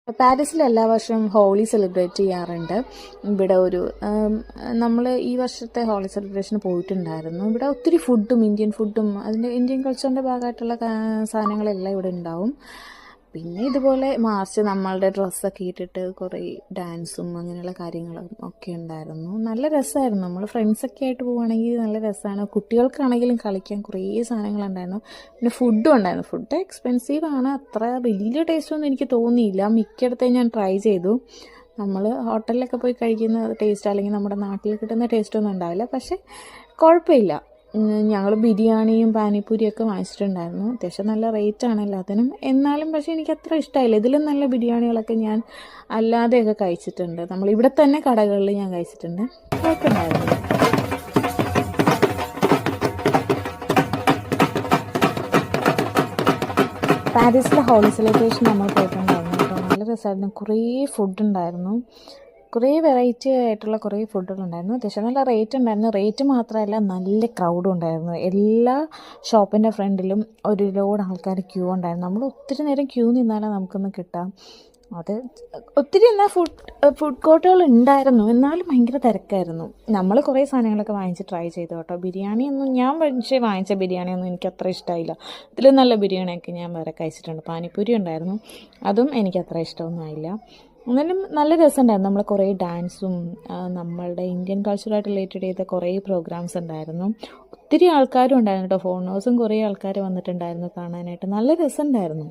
പാരീസിൽ എല്ലാ വർഷവും ഹോളി സെലിബ്രേറ്റ് ചെയ്യാറുണ്ട്. ഇവിടെ നമ്മൾ ഈ വർഷത്തെ ഹോളി സെലിബ്രേഷന് പോയിട്ടുണ്ടായിരുന്നു. ഇവിടെ ഒത്തിരി ഫുഡും ഇന്ത്യൻ ഫുഡും അതിൻ്റെ ഇന്ത്യൻ കൾച്ചറിൻ്റെ ഭാഗമായിട്ടുള്ള സാധനങ്ങളെല്ലാം ഇവിടെ ഉണ്ടാവും. പിന്നെ ഇതുപോലെ മാർച്ച് നമ്മളുടെ ഡ്രസ്സൊക്കെ ഇട്ടിട്ട് കുറേ ഡാൻസും അങ്ങനെയുള്ള കാര്യങ്ങളും ഒക്കെ ഉണ്ടായിരുന്നു. നല്ല രസമായിരുന്നു. നമ്മൾ ഫ്രണ്ട്സൊക്കെ ആയിട്ട് പോവുകയാണെങ്കിൽ നല്ല രസമാണ്. കുട്ടികൾക്കാണെങ്കിലും കളിക്കാൻ കുറേ സാധനങ്ങളുണ്ടായിരുന്നു. പിന്നെ ഫുഡും ഉണ്ടായിരുന്നു. ഫുഡ് എക്സ്പെൻസീവ് ആണ്, അത്ര വലിയ ടേസ്റ്റൊന്നും എനിക്ക് തോന്നിയില്ല. മിക്കയിടത്തേയും ഞാൻ ട്രൈ ചെയ്തു. നമ്മൾ ഹോട്ടലിലൊക്കെ പോയി കഴിക്കുന്ന ടേസ്റ്റ് അല്ലെങ്കിൽ നമ്മുടെ നാട്ടിൽ കിട്ടുന്ന ടേസ്റ്റൊന്നും ഉണ്ടാവില്ല, പക്ഷേ കുഴപ്പമില്ല. ഞങ്ങൾ ബിരിയാണിയും പാനിപ്പൂരിയൊക്കെ വാങ്ങിച്ചിട്ടുണ്ടായിരുന്നു. അത്യാവശ്യം നല്ല റേറ്റാണ് എല്ലാത്തിനും. എന്നാലും പക്ഷേ എനിക്ക് അത്ര ഇഷ്ടമായില്ല. ഇതിലും നല്ല ബിരിയാണികളൊക്കെ ഞാൻ അല്ലാതെയൊക്കെ കഴിച്ചിട്ടുണ്ട്. നമ്മളിവിടെ തന്നെ കടകളിൽ ഞാൻ കഴിച്ചിട്ടുണ്ട്. കുഴപ്പമുണ്ടായിരുന്നു. പാരീസിലെ ഹോളി സെലിബ്രേഷൻ നമ്മൾ പോയിട്ടുണ്ടായിരുന്നു കേട്ടോ. നല്ല രസമായിരുന്നു. കുറേ ഫുഡുണ്ടായിരുന്നു. കുറേ വെറൈറ്റി ആയിട്ടുള്ള കുറേ ഫുഡുകളുണ്ടായിരുന്നു. അത്യാവശ്യം നല്ല റേറ്റ് ഉണ്ടായിരുന്നു. റേറ്റ് മാത്രമല്ല, നല്ല ക്രൗഡും ഉണ്ടായിരുന്നു. എല്ലാ ഷോപ്പിൻ്റെ ഫ്രണ്ടിലും ഒരു ലോഡ് ആൾക്കാർ ക്യൂ ഉണ്ടായിരുന്നു. നമ്മൾ ഒത്തിരി നേരം ക്യൂ നിന്നാലേ നമുക്കൊന്ന് കിട്ടാം. അത് ഒത്തിരി എന്നാൽ ഫുഡ് കോർട്ടുകൾ ഉണ്ടായിരുന്നു, എന്നാലും ഭയങ്കര തിരക്കായിരുന്നു. നമ്മൾ കുറേ സാധനങ്ങളൊക്കെ വാങ്ങിച്ച് ട്രൈ ചെയ്തു കേട്ടോ. ബിരിയാണിയൊന്നും ഞാൻ വാങ്ങിച്ച ബിരിയാണിയൊന്നും എനിക്ക് അത്ര ഇഷ്ടമായില്ല. ഇതിലും നല്ല ബിരിയാണിയൊക്കെ ഞാൻ വേറെ കഴിച്ചിട്ടുണ്ട്. പാനിപ്പൂരി ഉണ്ടായിരുന്നു, അതും എനിക്ക് അത്ര ഇഷ്ടമൊന്നും ആയില്ല. എന്നാലും നല്ല രസമുണ്ടായിരുന്നു. നമ്മൾ കുറേ ഡാൻസും നമ്മളുടെ ഇന്ത്യൻ കൾച്ചറായിട്ട് റിലേറ്റഡ് ചെയ്ത കുറേ പ്രോഗ്രാംസ് ഉണ്ടായിരുന്നു. ഒത്തിരി ആൾക്കാരും ഉണ്ടായിരുന്നു കേട്ടോ. ഫോറിനേഴ്സും കുറേ ആൾക്കാർ വന്നിട്ടുണ്ടായിരുന്നു കാണാനായിട്ട്. നല്ല രസമുണ്ടായിരുന്നു.